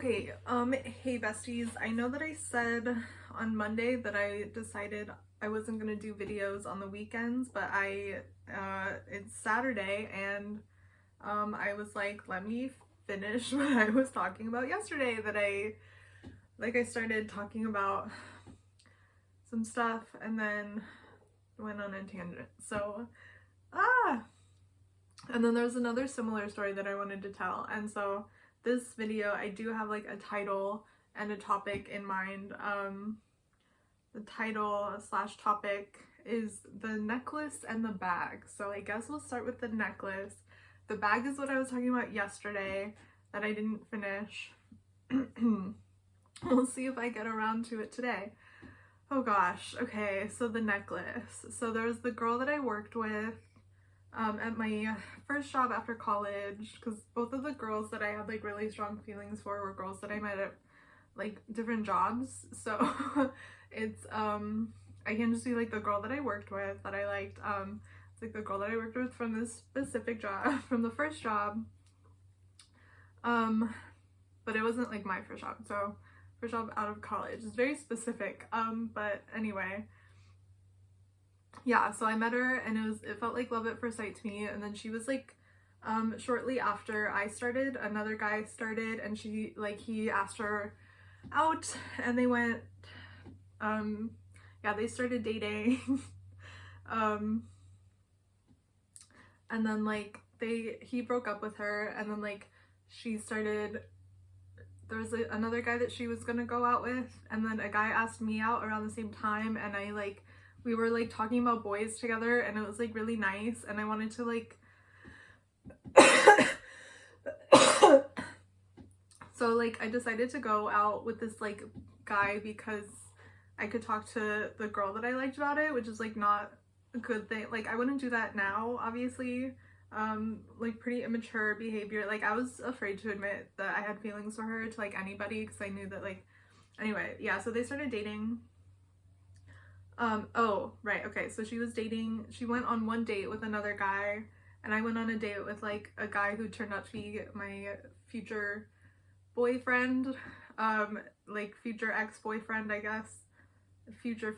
Okay, hey besties, I know that I said on Monday that I decided I wasn't gonna do videos on the weekends, but it's Saturday and I was like, let me finish what I was talking about yesterday that I started talking about some stuff and then went on a tangent. So, and then there's another similar story that I wanted to tell, and so this video, I do have like a title and a topic in mind. The title slash topic is the necklace and the bag. So I guess we'll start with the necklace. The bag is what I was talking about yesterday that I didn't finish. We'll see if I get around to it today. Oh gosh, okay, so the necklace. So there's the girl that I worked with at my first job after college, because both of the girls that I had like really strong feelings for were girls that I met at like different jobs. So it's I can just be like the girl that I worked with that I liked. It's like the girl that I worked with from this specific job, from the first job. But it wasn't like my first job, so first job out of college. It's very specific. But anyway. Yeah, so I met her and it felt like love at first sight to me. And then she was like, shortly after I started, another guy started, and he asked her out and they went, yeah, they started dating. And then like he broke up with her, and then like there was another guy that she was gonna go out with, and then a guy asked me out around the same time, and we were like talking about boys together, and it was like really nice, and I wanted to like so like I decided to go out with this like guy because I could talk to the girl that I liked about it, which is like not a good thing. Like I wouldn't do that now, obviously. Like pretty immature behavior. Like I was afraid to admit that I had feelings for her to like anybody, because I knew that like, anyway, yeah, so they started dating. Oh, right, okay, so she went on one date with another guy, and I went on a date with like a guy who turned out to be my future boyfriend, like future ex-boyfriend, I guess. Future,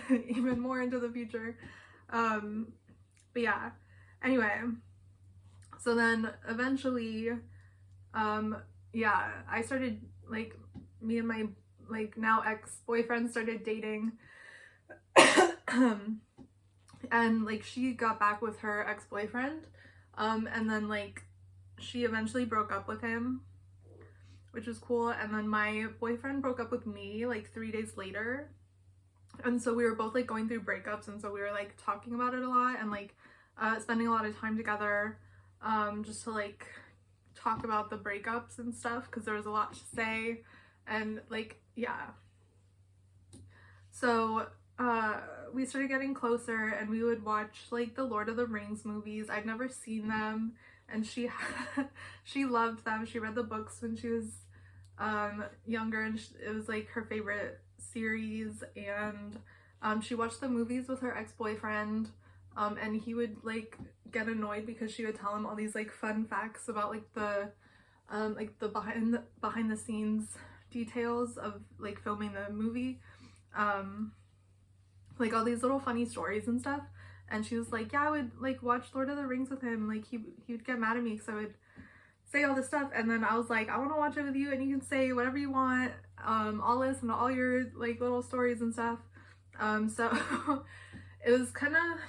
even more into the future. But yeah, anyway, so then eventually, yeah, I started, like, me and my like now ex-boyfriend started dating. And like she got back with her ex-boyfriend, and then like she eventually broke up with him, which was cool. And then my boyfriend broke up with me like 3 days later, and so we were both like going through breakups, and so we were like talking about it a lot and like spending a lot of time together, just to like talk about the breakups and stuff, because there was a lot to say, and like, yeah. So we started getting closer, and we would watch like the Lord of the Rings movies. I'd never seen them, and she loved them. She read the books when she was younger, and it was like her favorite series. And she watched the movies with her ex-boyfriend, and he would like get annoyed because she would tell him all these like fun facts about like the behind the scenes details of like filming the movie, like all these little funny stories and stuff. And she was like, yeah, I would like watch Lord of the Rings with him, like he would get mad at me because I would say all this stuff. And then I was like, I want to watch it with you, and you can say whatever you want, I'll listen to all your like little stories and stuff. So it was kind of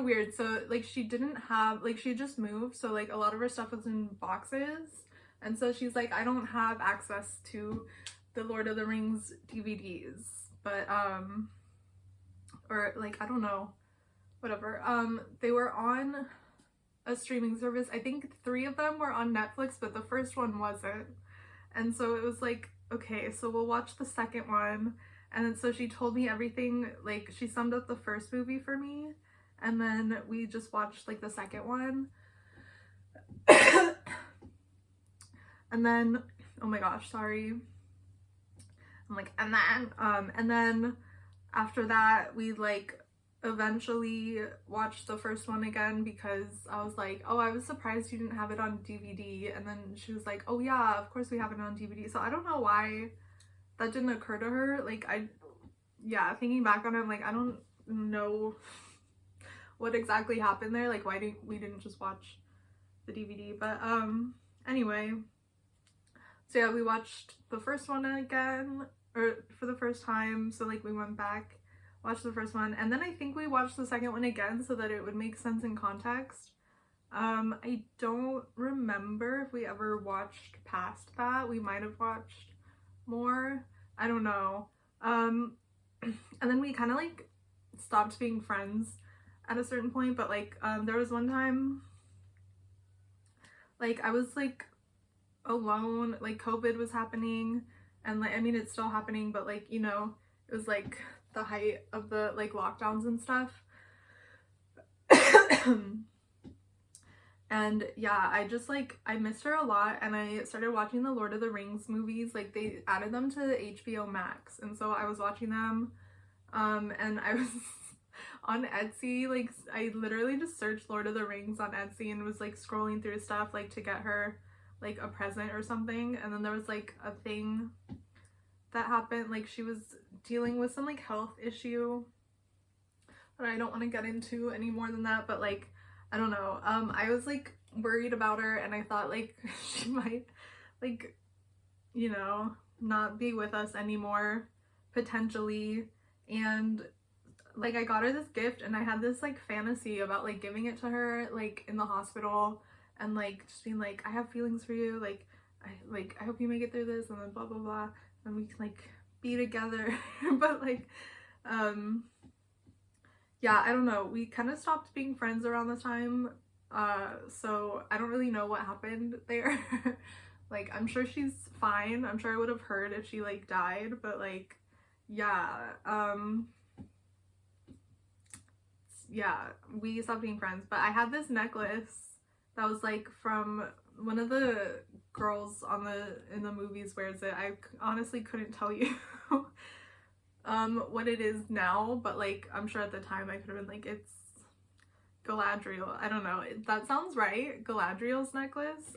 weird. So like she didn't have, like, she just moved, so like a lot of her stuff was in boxes, and so she's like, I don't have access to the Lord of the Rings DVDs, but or like, I don't know, whatever. They were on a streaming service. I think 3 of them were on Netflix, but the first one wasn't. And so it was like, okay, so we'll watch the second one. And then so she told me everything, like she summed up the first movie for me, and then we just watched like the second one. And then, oh my gosh, sorry. I'm like, and then after that we like eventually watched the first one again because I was like, oh, I was surprised you didn't have it on DVD. And then she was like, oh yeah, of course we have it on DVD. So I don't know why that didn't occur to her. Like, yeah, thinking back on it, I'm like, I don't know what exactly happened there. Like, why we didn't just watch the DVD. But anyway, so yeah, we watched the first one again, or for the first time. So like we went back, watched the first one, and then I think we watched the second one again so that it would make sense in context. I don't remember if we ever watched past that. We might have watched more, I don't know. And then we kind of like stopped being friends at a certain point, but like there was one time like I was like alone, like COVID was happening, and like I mean it's still happening, but like, you know, it was like the height of the like lockdowns and stuff. And yeah, I just like, I missed her a lot, and I started watching the Lord of the Rings movies. Like they added them to HBO Max, and so I was watching them, and I was on Etsy, like I literally just searched Lord of the Rings on Etsy and was like scrolling through stuff like to get her like a present or something. And then there was like a thing that happened, like she was dealing with some like health issue that I don't want to get into any more than that, but like I don't know, I was like worried about her, and I thought like she might like, you know, not be with us anymore potentially. And like I got her this gift, and I had this like fantasy about like giving it to her like in the hospital, and like just being like, I have feelings for you, like I hope you make it through this, and then blah blah blah, and we can like be together. But like yeah, I don't know, we kind of stopped being friends around the time, so I don't really know what happened there. Like I'm sure she's fine, I'm sure I would have heard if she like died, but like yeah, yeah, we stopped being friends. But I had this necklace that was like from one of the girls in the movies wears it. I honestly couldn't tell you what it is now, but like I'm sure at the time I could have been like, it's Galadriel, I don't know, that sounds right, Galadriel's necklace.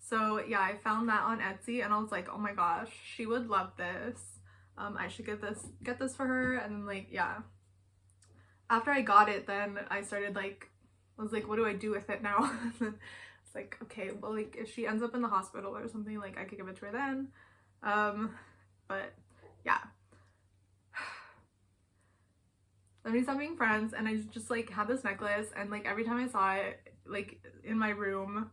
So yeah, I found that on Etsy, and I was like, oh my gosh, she would love this. I should get this for her. And then like, yeah, after I got it, then I started like, I was like, what do I do with it now? It's like, okay, well, like if she ends up in the hospital or something, like I could give it to her then. But yeah, then we stopped being friends, and I just like had this necklace, and like every time I saw it like in my room,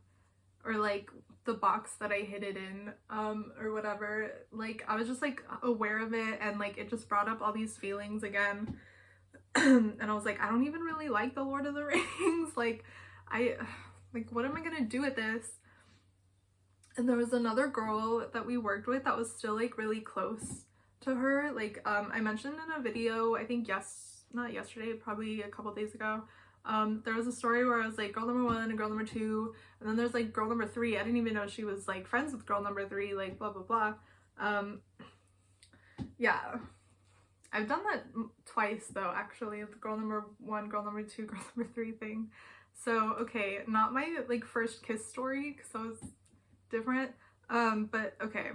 or like the box that I hid it in, or whatever, like I was just like aware of it, and like it just brought up all these feelings again. And I was like, I don't even really like the Lord of the Rings. Like what am I gonna do with this? And there was another girl that we worked with that was still like really close to her. Like I mentioned in a video, I think not yesterday, probably a couple days ago, there was a story where I was like girl number 1 and girl number 2, and then there's like girl number 3. I didn't even know she was like friends with girl number 3, like blah blah blah. Yeah, I've done that twice though, actually, the girl number 1, girl number 2, girl number 3 thing. So okay, not my like first kiss story, because that was different, but okay.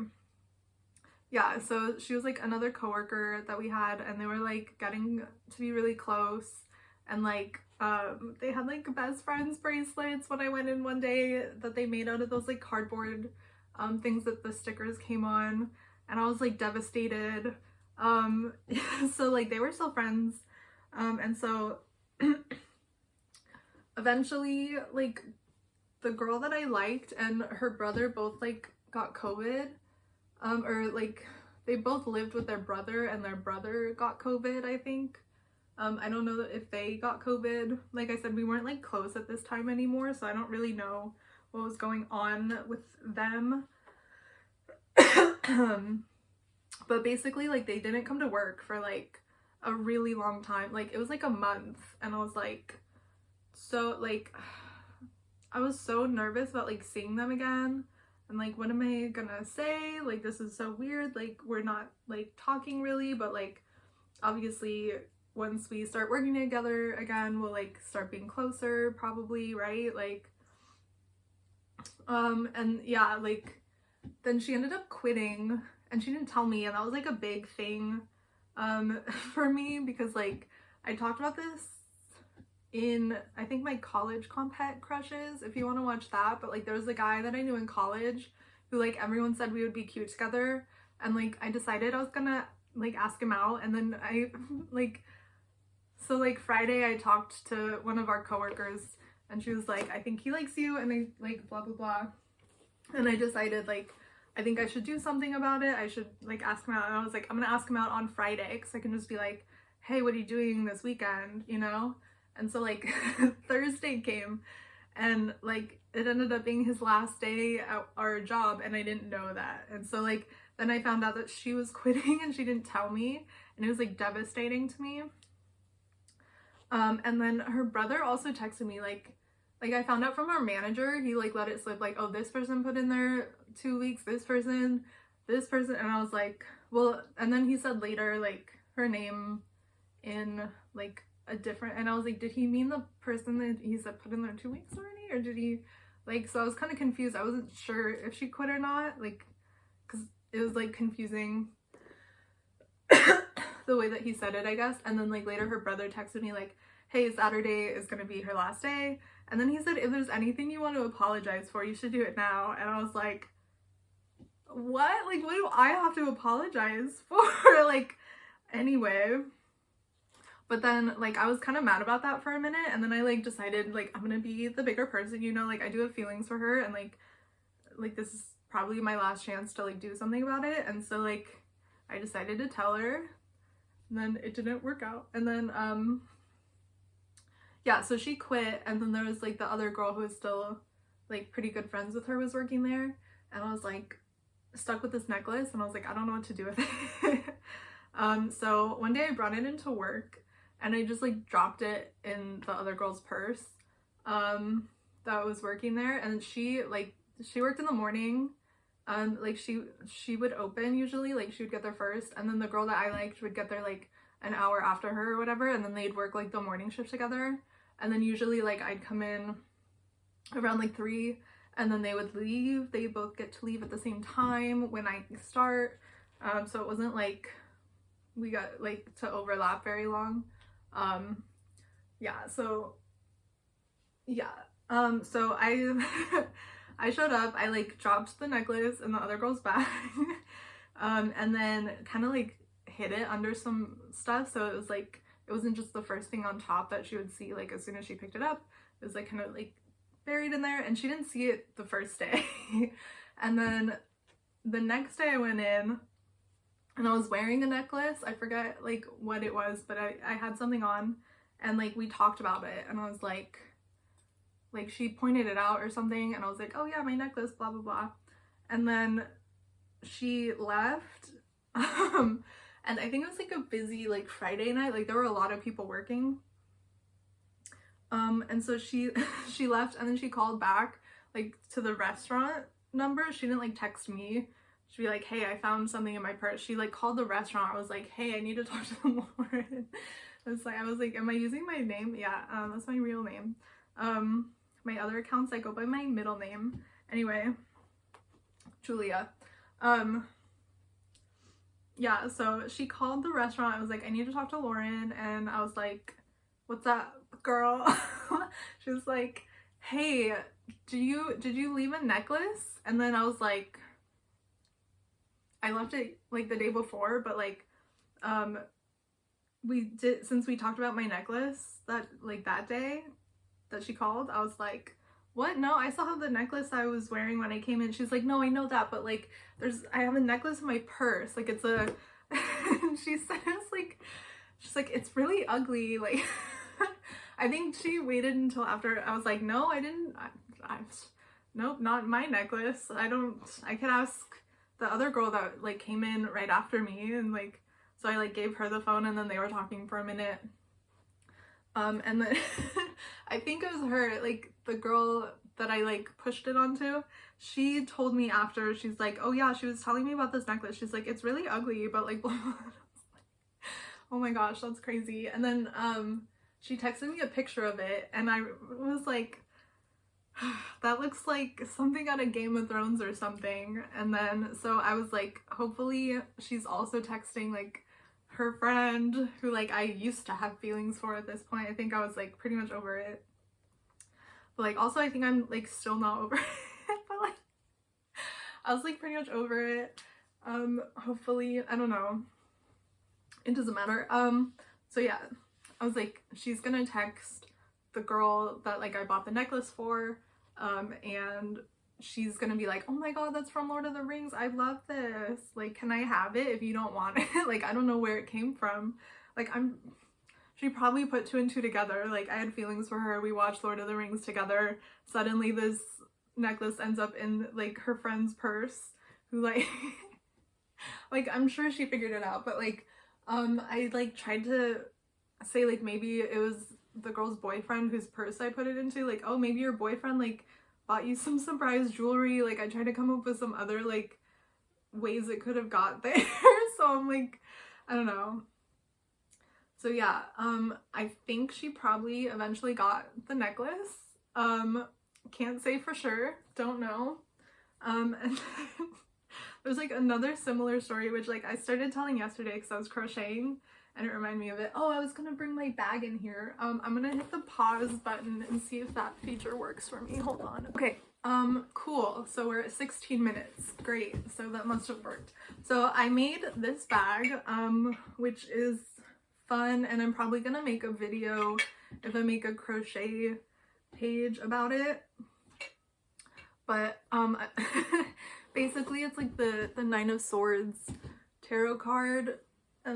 Yeah, so she was like another coworker that we had, and they were like getting to be really close, and like they had like best friends bracelets when I went in one day that they made out of those like cardboard things that the stickers came on, and I was like devastated. So like they were still friends, and so eventually like the girl that I liked and her brother both like got COVID, or like they both lived with their brother, and their brother got COVID, I think. I don't know if they got COVID. Like I said, we weren't like close at this time anymore, so I don't really know what was going on with them. But basically like they didn't come to work for like a really long time, like it was like a month, and I was like, so like I was so nervous about like seeing them again, and like what am I gonna say, like this is so weird, like we're not like talking really, but like obviously once we start working together again, we'll like start being closer, probably, right? Like, and yeah, like, then she ended up quitting, and she didn't tell me, and that was like a big thing, for me, because like, I talked about this in, I think, my college compet crushes, if you want to watch that, but like, there was a guy that I knew in college who like everyone said we would be cute together, and like, I decided I was gonna like ask him out, and then I like, so like Friday I talked to one of our coworkers, and she was like, I think he likes you, and I like blah blah blah, and I decided like, I think I should do something about it. I should like ask him out, and I was like, I'm gonna ask him out on Friday, because I can just be like, hey, what are you doing this weekend, you know? And so like Thursday came, and like it ended up being his last day at our job, and I didn't know that. And so like then I found out that she was quitting, and she didn't tell me, and it was like devastating to me. And then her brother also texted me like I found out from our manager, he like let it slip like, oh, this person put in their 2 weeks, this person, and I was like, well, and then he said later like her name in like a different, and I was like, did he mean the person that he said put in their 2 weeks already, or did he like, so I was kind of confused. I wasn't sure if she quit or not, like, because it was like confusing the way that he said it, I guess. And then like later her brother texted me like, hey, Saturday is gonna be her last day, and then he said, if there's anything you want to apologize for, you should do it now. And I was like, what? Like, what do I have to apologize for? Like, anyway. But then like I was kind of mad about that for a minute, and then I like decided like I'm gonna be the bigger person, you know, like I do have feelings for her, and like this is probably my last chance to like do something about it. And so like I decided to tell her, and then it didn't work out. And then yeah, so she quit, and then there was like the other girl who was still like pretty good friends with her was working there, and I was like stuck with this necklace, and I was like, I don't know what to do with it. So one day I brought it into work, and I just like dropped it in the other girl's purse that was working there, and she worked in the morning. Like she would open usually, like she would get there first, and then the girl that I liked would get there like an hour after her or whatever, and then they'd work like the morning shift together. And then usually like I'd come in around like 3, and then they would leave. They both get to leave at the same time when I start, so it wasn't like we got like to overlap very long. Yeah, so I I showed up, I like dropped the necklace in the other girl's bag, and then kind of like hid it under some stuff, so it was like, it wasn't just the first thing on top that she would see like as soon as she picked it up. It was like kind of like buried in there, and she didn't see it the first day. And then the next day I went in, and I was wearing a necklace. I forget like what it was, but I had something on, and like we talked about it, and I was like she pointed it out or something, and I was like, oh yeah, my necklace, blah blah blah. And then she left. And I think it was like a busy like Friday night, like there were a lot of people working. And so she left, and then she called back like to the restaurant number. She didn't like text me. She'd be like, hey, I found something in my purse. She like called the restaurant. I was like, hey, I need to talk to them more. I was like, am I using my name? Yeah, that's my real name. My other accounts I go by my middle name. Anyway, Julia. Yeah, so she called the restaurant. I was like, I need to talk to Lauren, and I was like, what's up, girl? She was like, hey, did you leave a necklace? And then I was like, I left it like the day before, but like we did, since we talked about my necklace that day that she called, I was like, what? No, I still have the necklace I was wearing when I came in. She's like, no, I know that, but like I have a necklace in my purse, like it's a she said it's like, she's like, it's really ugly, like I think she waited until after. I was like, no, I didn't. Nope, not my necklace. I could ask the other girl that like came in right after me, and like, so I like gave her the phone, and then they were talking for a minute. And then I think it was her, like the girl that I like pushed it onto, she told me after, she's like, oh yeah, she was telling me about this necklace. She's like, it's really ugly, but like, oh Oh my gosh, that's crazy. And then she texted me a picture of it, and I was like, that looks like something out of Game of Thrones or something. And then so I was like, hopefully she's also texting like her friend who like I used to have feelings for at this point. I think I was like pretty much over it. But like also I think I'm like still not over it. But like I was like pretty much over it. Hopefully, I don't know. It doesn't matter. So yeah, I was like, she's gonna text the girl that like I bought the necklace for, and she's gonna be like, oh my god, that's from Lord of the Rings, I love this, like, can I have it if you don't want it? Like, I don't know where it came from. Like, she probably put two and two together. Like, I had feelings for her, we watched Lord of the Rings together, suddenly this necklace ends up in like her friend's purse, who like like I'm sure she figured it out, but like I like tried to say like maybe it was the girl's boyfriend whose purse I put it into, like, oh, maybe your boyfriend like bought you some surprise jewelry. Like, I tried to come up with some other like ways it could have got there. So I'm like, I don't know. So yeah, I think she probably eventually got the necklace. Can't say for sure, don't know. And then there's like another similar story which like I started telling yesterday because I was crocheting and it reminded me of it. Oh, I was gonna bring my bag in here. I'm gonna hit the pause button and see if that feature works for me. Hold on. Okay, cool. So we're at 16 minutes. Great. So that must have worked. So I made this bag, which is fun, and I'm probably gonna make a video if I make a crochet page about it. But basically it's like the Nine of Swords tarot card,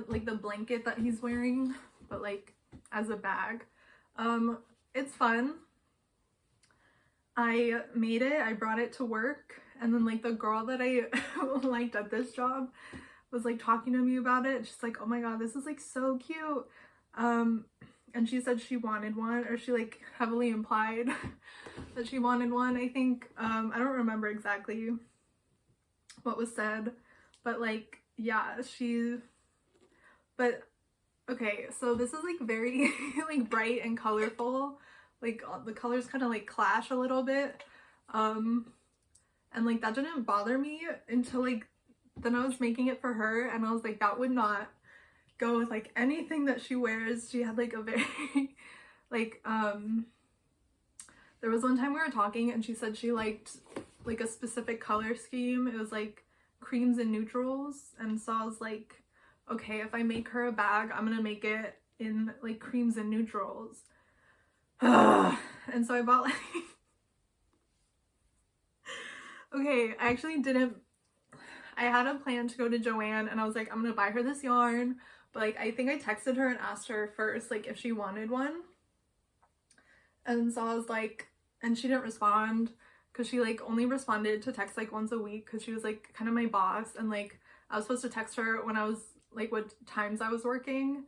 like the blanket that he's wearing, but like as a bag. It's fun. I made it, I brought it to work, and then like the girl that I liked at this job was like talking to me about it. She's like, oh my god, this is like so cute. And she said she wanted one, or she like heavily implied that she wanted one, I think. I don't remember exactly what was said, but like, yeah, but okay, so this is like very like bright and colorful, like the colors kind of like clash a little bit, and like that didn't bother me until like then I was making it for her, and I was like, that would not go with like anything that she wears. She had like a very like there was one time we were talking and she said she liked like a specific color scheme. It was like creams and neutrals, and so I was like, okay, if I make her a bag, I'm gonna make it in like creams and neutrals. And so I bought like okay, I actually didn't, I had a plan to go to Joann, and I was like, I'm gonna buy her this yarn, but like I think I texted her and asked her first like if she wanted one, and so I was like, and she didn't respond because she like only responded to text like once a week because she was like kind of my boss, and like I was supposed to text her when I was like what times I was working.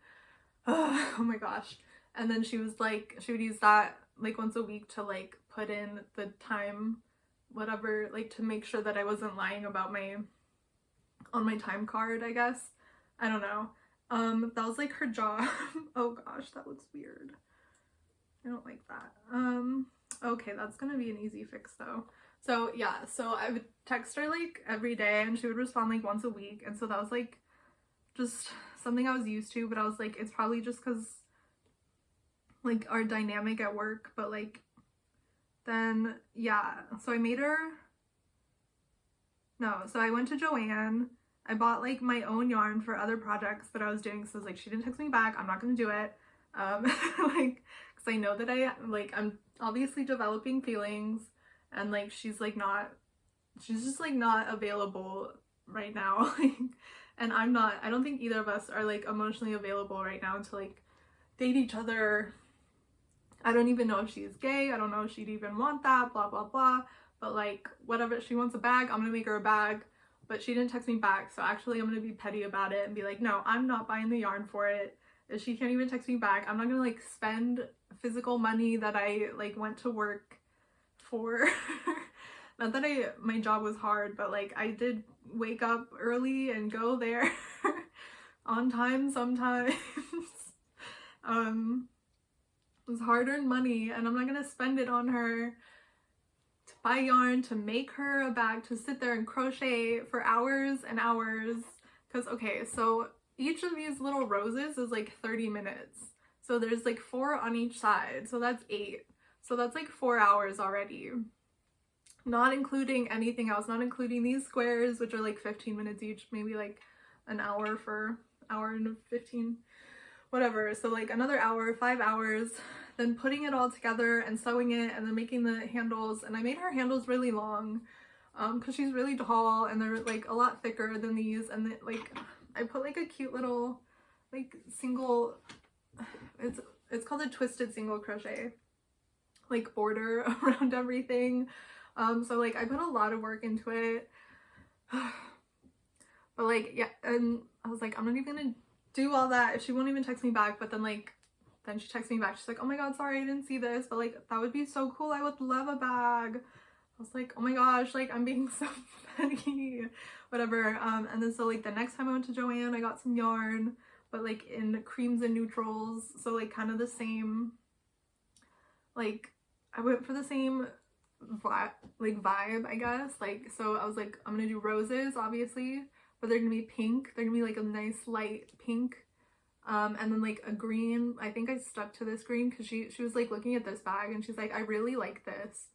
Oh my gosh. And then she was like, she would use that like once a week to like put in the time, whatever, like to make sure that I wasn't lying about my on my time card, I guess. I don't know. That was like her job. Oh gosh, that looks weird. I don't like that. Okay, that's gonna be an easy fix though. So yeah, so I would text her like every day and she would respond like once a week, and so that was like just something I was used to, but I was like, it's probably just because like our dynamic at work. But like then yeah, so I made her, no, so I went to Joann. I bought like my own yarn for other projects that I was doing, so I was like, she didn't text me back, I'm not gonna do it. Like, because I know that I'm obviously developing feelings, and like she's just like not available right now. And I'm not, I don't think either of us are like emotionally available right now to like date each other. I don't even know if she's gay, I don't know if she'd even want that, blah blah blah, but like whatever, she wants a bag, I'm gonna make her a bag. But she didn't text me back, so actually I'm gonna be petty about it and be like, no, I'm not buying the yarn for it. If she can't even text me back, I'm not gonna like spend physical money that I like went to work for. Not that my job was hard, but like I did wake up early and go there on time sometimes. It was hard-earned money, and I'm not gonna spend it on her to buy yarn, to make her a bag, to sit there and crochet for hours and hours. Because, okay, so each of these little roses is like 30 minutes. So there's like 4 on each side, so that's 8. So that's like 4 hours already. Not including anything else, not including these squares, which are like 15 minutes each, maybe like an hour for hour and 15, whatever. So like another hour, 5 hours, then putting it all together and sewing it and then making the handles. And I made her handles really long because she's really tall and they're like a lot thicker than these. And like I put like a cute little like single, it's called a twisted single crochet, like border around everything. So like I put a lot of work into it. But like, yeah, and I was like, I'm not even gonna do all that if she won't even text me back. But then she texts me back, she's like, oh my god, sorry I didn't see this, but like that would be so cool, I would love a bag. I was like, oh my gosh, like I'm being so petty, whatever. And then so like the next time I went to Joann, I got some yarn, but like in creams and neutrals, so like kind of the same, like I went for the same vibe, I guess. Like, so I was like, I'm gonna do roses obviously, but they're gonna be pink, they're gonna be like a nice light pink, and then like a green. I think I stuck to this green because she was like looking at this bag and she's like, I really like this.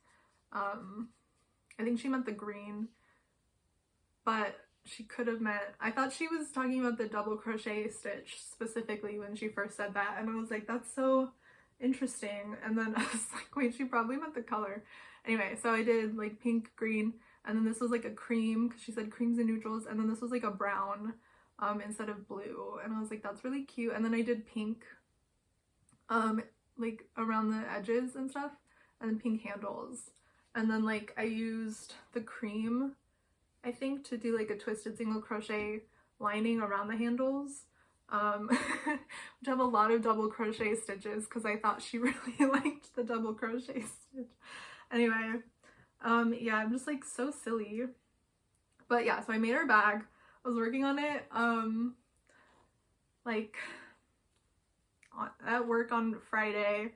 I think she meant the green, but she could have meant, I thought she was talking about the double crochet stitch specifically when she first said that, and I was like, that's so interesting. And then I was like, wait, she probably meant the color. Anyway, so I did like pink, green, and then this was like a cream because she said creams and neutrals, and then this was like a brown instead of blue, and I was like, that's really cute. And then I did pink like around the edges and stuff, and then pink handles, and then like I used the cream, I think, to do like a twisted single crochet lining around the handles, which have a lot of double crochet stitches because I thought she really liked the double crochet stitch. Anyway, yeah, I'm just like so silly. But yeah, so I made her bag. I was working on it like at work on Friday,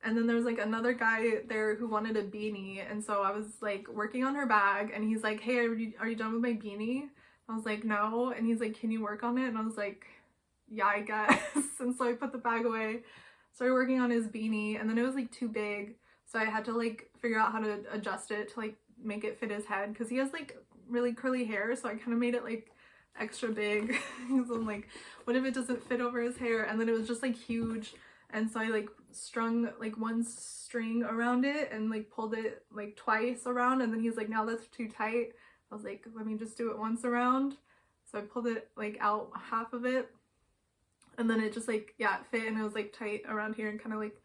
and then there was like another guy there who wanted a beanie, and so I was like working on her bag, and he's like, hey, are you done with my beanie? I was like, no. And he's like, can you work on it? And I was like, yeah, I guess. And so I put the bag away, started working on his beanie, and then it was like too big, so I had to like figure out how to adjust it to like make it fit his head because he has like really curly hair, so I kind of made it like extra big. So I'm like, what if it doesn't fit over his hair? And then it was just like huge, and so I like strung like one string around it and like pulled it like twice around, and then he's like, now that's too tight. I was like, let me just do it once around. So I pulled it like out half of it, and then it just like, yeah, it fit, and it was like tight around here and kind of like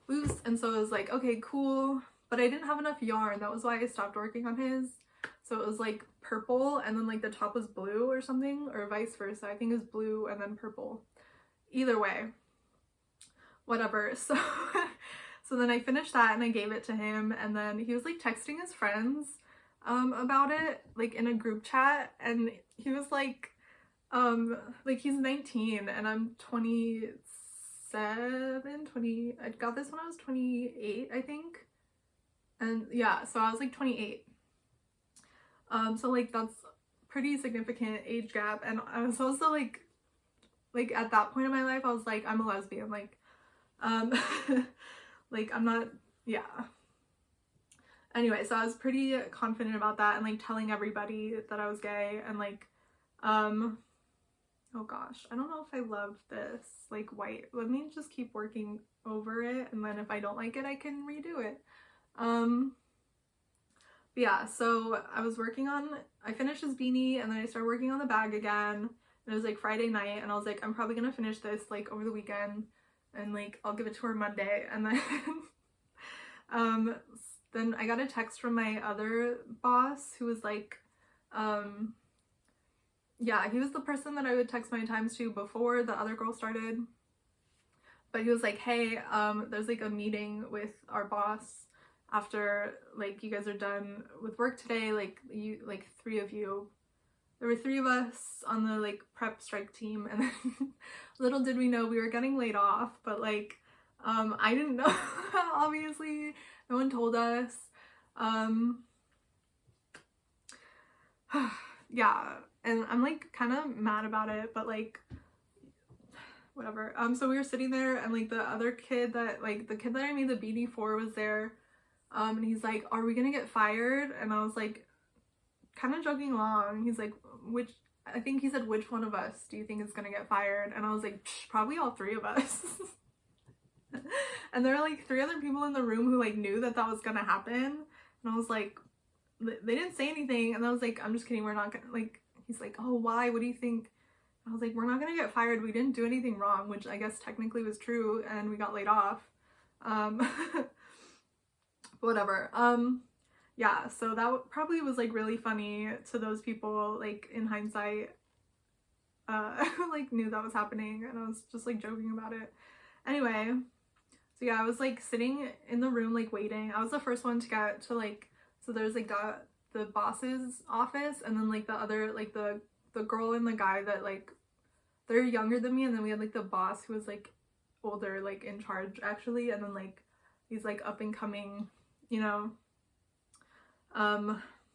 loose. And so I was like, okay, cool. But I didn't have enough yarn. That was why I stopped working on his. So it was like purple, and then like the top was blue or something, or vice versa. I think it was blue and then purple. Either way, whatever. So so then I finished that and I gave it to him, and then he was like texting his friends about it, like in a group chat, and he was like he's 19 and I'm 20, I got this when I was 28, I think. And yeah, so I was like 28. So like that's pretty significant age gap. And I was also like at that point in my life, I was like, I'm a lesbian, like like I'm not, yeah. Anyway, so I was pretty confident about that and like telling everybody that I was gay, and like oh gosh, I don't know if I love this like white. Let me just keep working over it, and then if I don't like it, I can redo it. But yeah, so I finished his beanie, and then I started working on the bag again, and it was like Friday night, and I was like, I'm probably gonna finish this like over the weekend, and like I'll give it to her Monday. And then then I got a text from my other boss who was like, yeah, he was the person that I would text my times to before the other girl started. But he was like, hey, there's like a meeting with our boss after like you guys are done with work today, like you, like 3 of you, there were 3 of us on the like prep strike team, and then little did we know we were getting laid off, but like I didn't know. Obviously no one told us. Yeah, and I'm like kind of mad about it, but like whatever. So we were sitting there, and like the other kid that like the kid that I made the BD for was there, and he's like, are we gonna get fired? And I was like kind of joking along. He's like, which, I think he said, which one of us do you think is gonna get fired? And I was like, probably all 3 of us. And there were like 3 other people in the room who like knew that that was gonna happen, and I was like, they didn't say anything, and I was like, I'm just kidding, we're not gonna, like, he's like, oh, why, what do you think? I was like, we're not gonna get fired, we didn't do anything wrong, which I guess technically was true, and we got laid off. Whatever. Yeah, so that probably was like really funny to those people, like in hindsight, who like knew that was happening, and I was just like joking about it. Anyway, so yeah, I was like sitting in the room like waiting. I was the first one to get to like, so there's like the boss's office, and then like the other, like the girl and the guy that like, they're younger than me, and then we had like the boss who was like older, like in charge actually, and then like these like up and coming, you know,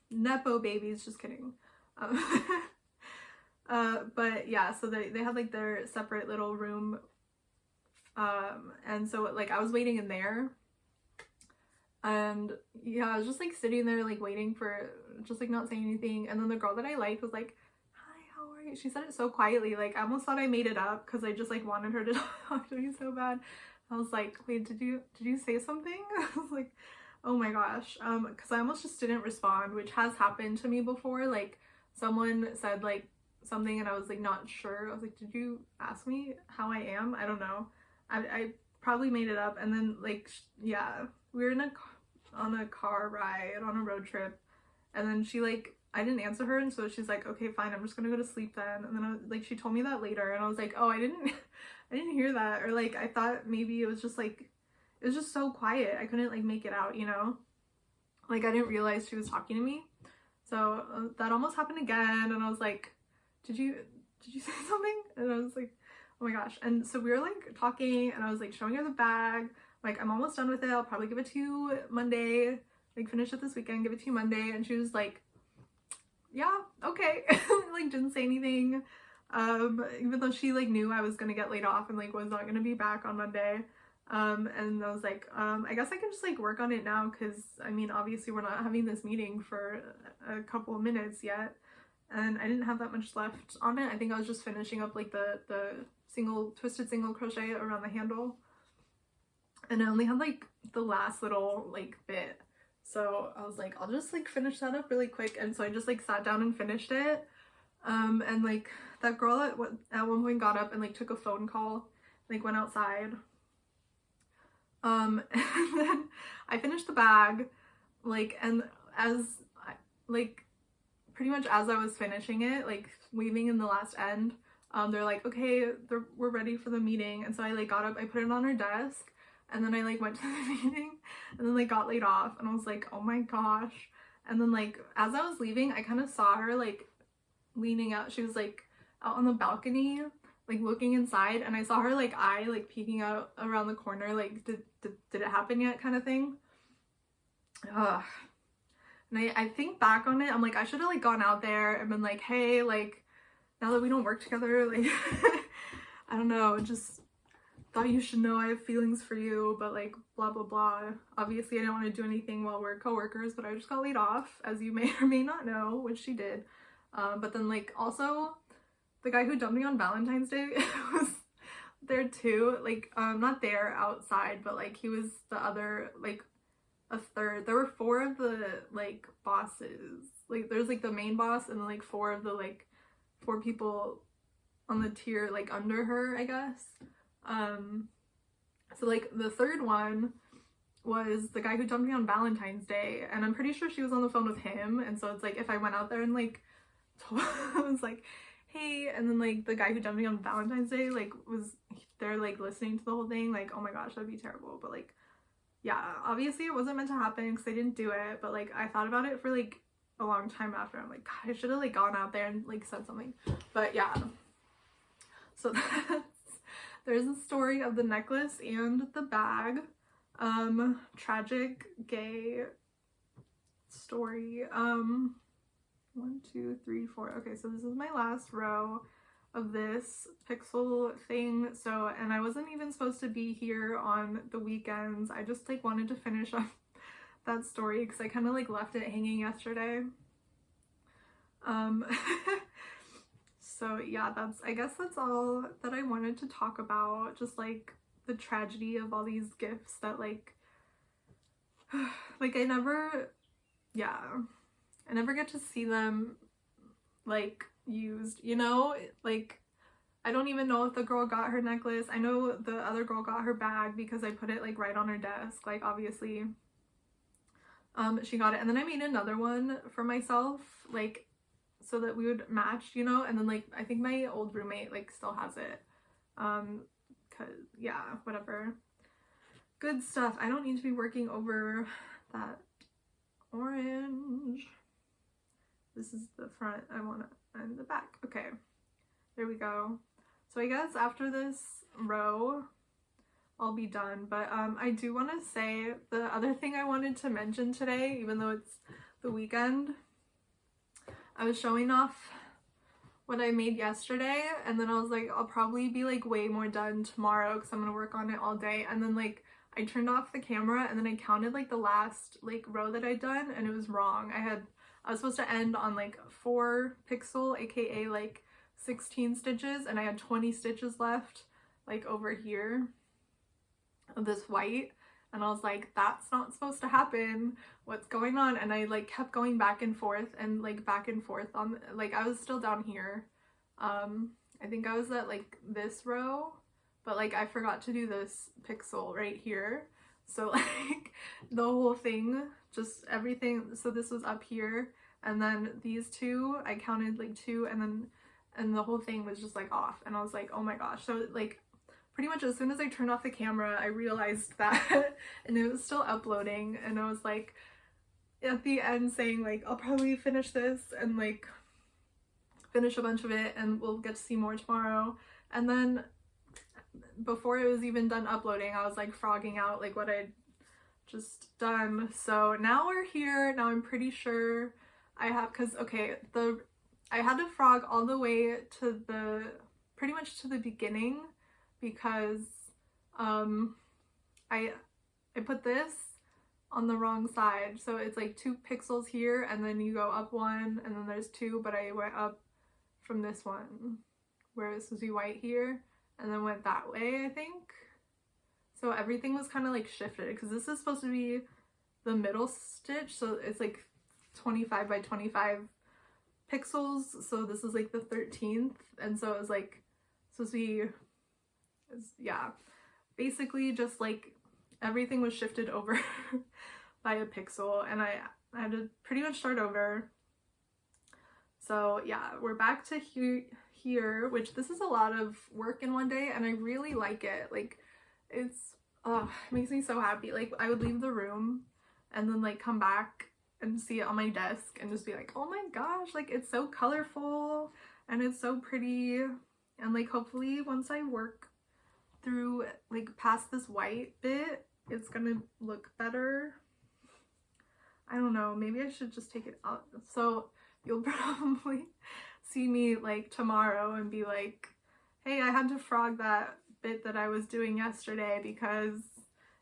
nepo babies, just kidding. But yeah, so they had like their separate little room, and so like I was waiting in there, and yeah, I was just like sitting there like waiting for, just like not saying anything, and then the girl that I liked was like, hi, how are you? She said it so quietly, like I almost thought I made it up because I just like wanted her to talk to me so bad. I was like, wait, did you say something? I was like, oh my gosh, because I almost just didn't respond, which has happened to me before. Like someone said like something and I was like not sure. I was like, did you ask me how I am? I don't know. I probably made it up. And then like, yeah, we were on a car ride on a road trip, and then she like, I didn't answer her, and so she's like, okay, fine, I'm just gonna go to sleep then. And then I was, like, she told me that later, and I was like, oh, I didn't hear that, or like I thought maybe it was just like, it was just so quiet, I couldn't like make it out, you know, like I didn't realize she was talking to me. So that almost happened again, and I was like, did you say something? And I was like, oh my gosh. And so we were like talking, and I was like showing her the bag, like I'm almost done with it, I'll probably give it to you Monday, like finish it this weekend, give it to you Monday. And she was like, yeah, okay. Like didn't say anything, even though she like knew I was gonna get laid off and like was not gonna be back on Monday. And I was like, I guess I can just like work on it now, because I mean obviously we're not having this meeting for a couple of minutes yet, and I didn't have that much left on it. I think I was just finishing up like the twisted single crochet around the handle, and I only had like the last little like bit. So I was like, I'll just like finish that up really quick. And so I just like sat down and finished it. And like that girl at one point got up and like took a phone call, like went outside. And then I finished the bag, like, and like pretty much as I was finishing it, like weaving in the last end, they're like, okay, we're ready for the meeting. And so I like got up, I put it on her desk, and then I like went to the meeting, and then like got laid off, and I was like, oh my gosh. And then like as I was leaving, I kind of saw her like leaning out. She was like out on the balcony, like looking inside, and I saw her like eye like peeking out around the corner, like did it happen yet kind of thing. Ugh. And I think back on it, I'm like, I should have like gone out there and been like, hey, like now that we don't work together, like I don't know, just thought you should know I have feelings for you, but like blah blah blah. Obviously I didn't want to do anything while we're co-workers, but I just got laid off, as you may or may not know, which she did. But then like also the guy who dumped me on Valentine's Day was there too, like not there, outside, but like he was the other, like a third. There were 4 of the like bosses, like there's like the main boss and then like 4 of the like 4 people on the tier like under her, I guess. So like the third one was the guy who dumped me on Valentine's Day, and I'm pretty sure she was on the phone with him. And so it's like, if I went out there and like I was like, hey, and then like the guy who dumped me on Valentine's Day like was there like listening to the whole thing, like oh my gosh, that'd be terrible. But like, yeah, obviously it wasn't meant to happen because I didn't do it, but like I thought about it for like a long time after. I'm like, God, I should have like gone out there and like said something. But yeah, so there's a story of the necklace and the bag. Tragic gay story. 1, 2, 3, 4. Okay, so this is my last row of this pixel thing. So, and I wasn't even supposed to be here on the weekends. I just like wanted to finish up that story because I kind of like left it hanging yesterday. So yeah, I guess that's all that I wanted to talk about. Just like the tragedy of all these gifts that like I never get to see them like used, you know? Like, I don't even know if the girl got her necklace. I know the other girl got her bag because I put it like right on her desk, like obviously she got it. And then I made another one for myself, like so that we would match, you know? And then like I think my old roommate like still has it, cause yeah, whatever, good stuff. I don't need to be working over that orange. This is the front, I want to, and the back. Okay, there we go. So I guess after this row I'll be done, but I do want to say the other thing I wanted to mention today, even though it's the weekend, I was showing off what I made yesterday, and then I was like, I'll probably be like way more done tomorrow because I'm gonna work on it all day. And then like I turned off the camera and then I counted like the last like row that I'd done, and it was wrong. I was supposed to end on like 4 pixel, aka like 16 stitches, and I had 20 stitches left like over here of this white, and I was like, that's not supposed to happen, what's going on? And I like kept going back and forth and like back and forth on, like I was still down here. I think I was at like this row, but like I forgot to do this pixel right here. So like the whole thing, just everything, so this was up here, and then these two, I counted like 2, and the whole thing was just like off, and I was like, oh my gosh. So like pretty much as soon as I turned off the camera, I realized that, and it was still uploading, and I was like at the end saying like, I'll probably finish this and like finish a bunch of it and we'll get to see more tomorrow. And then before it was even done uploading, I was like frogging out like what I'd just done. So now we're here. Now I'm pretty sure I have, because okay, I had to frog all the way to the pretty much to the beginning, because I put this on the wrong side, so it's like 2 pixels here, and then you go up 1, and then there's 2, but I went up from this one where it's supposed to be white here, and then went that way, I think. So everything was kind of like shifted, because this is supposed to be the middle stitch, so it's like 25 by 25 pixels, so this is like the 13th, and so it was like supposed to be, yeah, basically just like everything was shifted over by a pixel, and I had to pretty much start over. So yeah, we're back to here, which this is a lot of work in one day, and I really like it. Like it makes me so happy. Like I would leave the room and then like come back and see it on my desk and just be like, oh my gosh, like it's so colorful and it's so pretty. And like hopefully once I work through like past this white bit, it's gonna look better. I don't know, maybe I should just take it out. So you'll probably see me like tomorrow and be like, hey, I had to frog that bit that I was doing yesterday because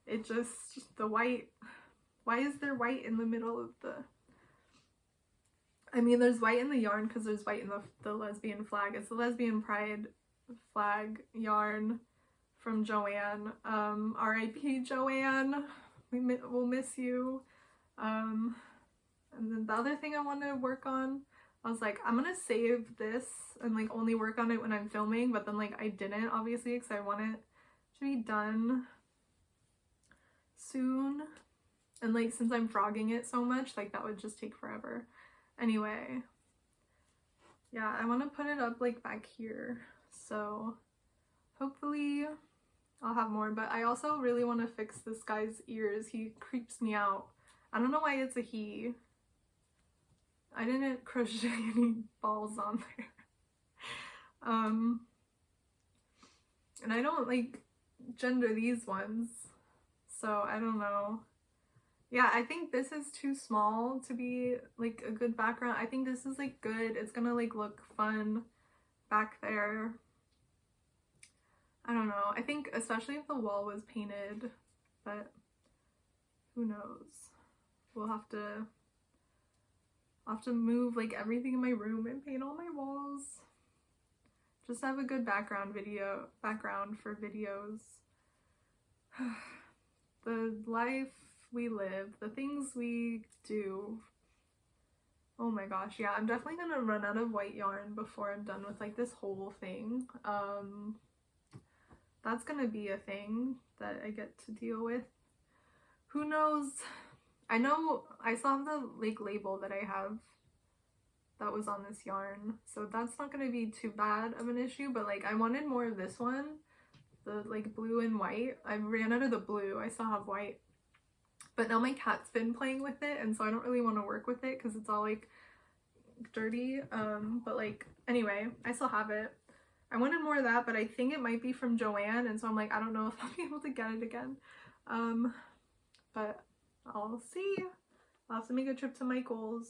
it just, the white, why is there white in the middle of the, I mean there's white in the yarn because there's white in the lesbian flag. It's the lesbian pride flag yarn from Joanne. R.I.P. Joanne, we'll miss you. And then the other thing I want to work on, I was like, I'm gonna save this and like only work on it when I'm filming, but then like I didn't, obviously, because I want it to be done soon, and like since I'm frogging it so much, like that would just take forever. Anyway, yeah, I want to put it up like back here, so hopefully I'll have more. But I also really want to fix this guy's ears. He creeps me out. I don't know why it's a he. I didn't crochet any balls on there. And I don't like gender these ones, so I don't know. Yeah, I think this is too small to be like a good background. I think this is like good. It's gonna like look fun back there. I don't know. I think especially if the wall was painted, but who knows? We'll have to move like everything in my room and paint all my walls. Just have a good background for videos. The life we live, the things we do. Oh my gosh, yeah, I'm definitely gonna run out of white yarn before I'm done with like this whole thing. That's gonna be a thing that I get to deal with. Who knows? I know I still have the like label that I have that was on this yarn, so that's not gonna be too bad of an issue, but like I wanted more of this one, the like blue and white. I ran out of the blue. I still have white, but now my cat's been playing with it, and so I don't really want to work with it because it's all like dirty. But like anyway, I still have it. I wanted more of that, but I think it might be from Joanne, and so I'm like, I don't know if I'll be able to get it again. But I'll see. I'll have to make a trip to Michael's,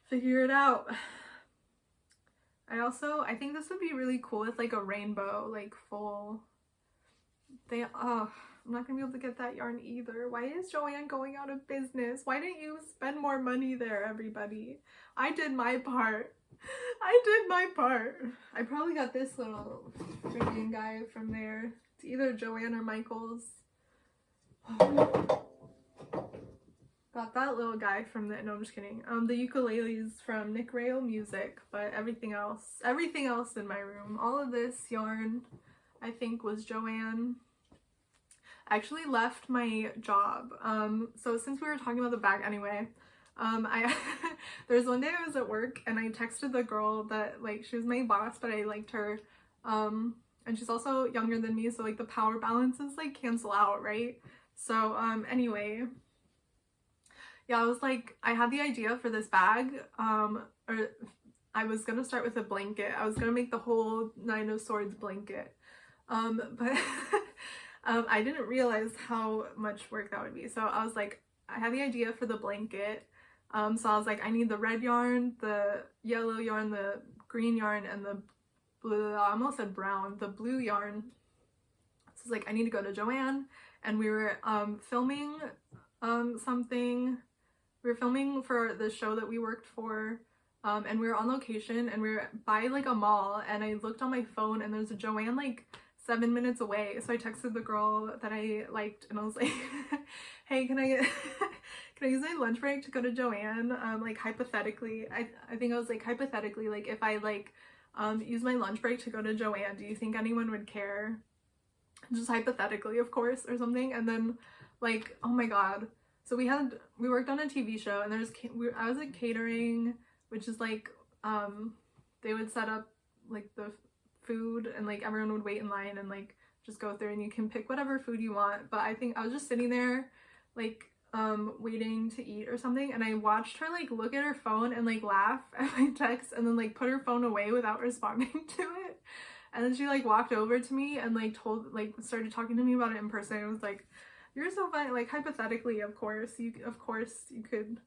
figure it out. I think this would be really cool with like a rainbow, like full. I'm not gonna be able to get that yarn either. Why is Joanne going out of business? Why didn't you spend more money there, everybody? I did my part. I did my part. I probably got this little freaking guy from there. It's either Joanne or Michael's. Got that little guy from the, no, I'm just kidding. The ukuleles from Nick Rail Music, but everything else in my room, all of this yarn, I think was Joanne. I actually left my job. So since we were talking about the bag anyway, there's one day I was at work and I texted the girl that like, she was my boss, but I liked her. And she's also younger than me, so like the power balances like cancel out, right? So anyway, yeah, I was like, I had the idea for this bag, or I was gonna start with a blanket. I was gonna make the whole Nine of Swords blanket, but I didn't realize how much work that would be. So I was like, I had the idea for the blanket, so I was like, I need the red yarn, the yellow yarn, the green yarn, and the blue, I almost said brown, the blue yarn. So I was like, I need to go to Joanne, and we were filming something. We were filming for the show that we worked for, and we were on location, and we were by like a mall, and I looked on my phone and there's a Joanne like 7 minutes away. So I texted the girl that I liked and I was like, hey, can I use my lunch break to go to Joanne? Like hypothetically, I think I was like, hypothetically, like if I like use my lunch break to go to Joanne, do you think anyone would care? Just hypothetically, of course, or something. And then like, oh my god, so we worked on a TV show, and I was at catering, which is like they would set up like the food, and like everyone would wait in line and like just go through, and you can pick whatever food you want. But I think I was just sitting there like waiting to eat or something, and I watched her like look at her phone and like laugh at my text, and then like put her phone away without responding to it. And then she like walked over to me and like started talking to me about it in person. It was like, you're so funny. Like hypothetically, of course you could.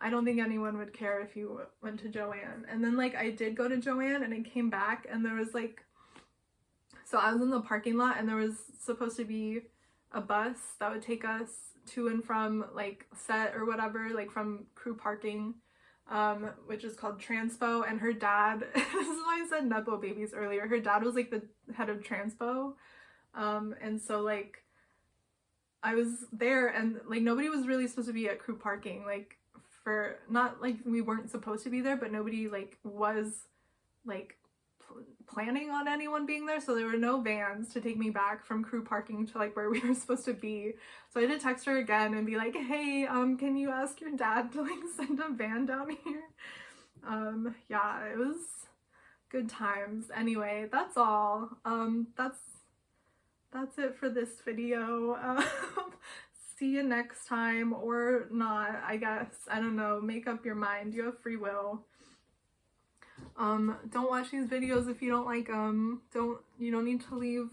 I don't think anyone would care if you went to Joanne. And then like I did go to Joanne, and I came back, and there was like, so I was in the parking lot, and there was supposed to be a bus that would take us to and from like set or whatever, like from crew parking, which is called Transpo. And her dad, this is why I said Nepo babies earlier, her dad was like the head of Transpo. And so like I was there, and like nobody was really supposed to be at crew parking, like for, not like we weren't supposed to be there, but nobody like was like planning on anyone being there. So there were no vans to take me back from crew parking to like where we were supposed to be. So I had to text her again and be like, hey, can you ask your dad to like send a van down here? Yeah, it was good times. Anyway, that's all. That's it for this video. see you next time, or not, I guess. I don't know, make up your mind. You have free will. Don't watch these videos if you don't like them. You don't need to leave.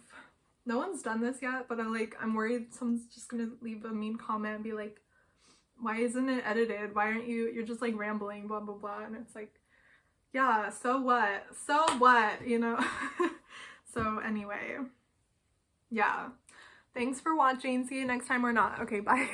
No one's done this yet, but I'm worried someone's just gonna leave a mean comment and be like, why isn't it edited? Why aren't you're just like rambling, blah blah blah. And it's like, yeah, so what, you know? So anyway, yeah, thanks for watching. See you next time, or not. Okay, bye.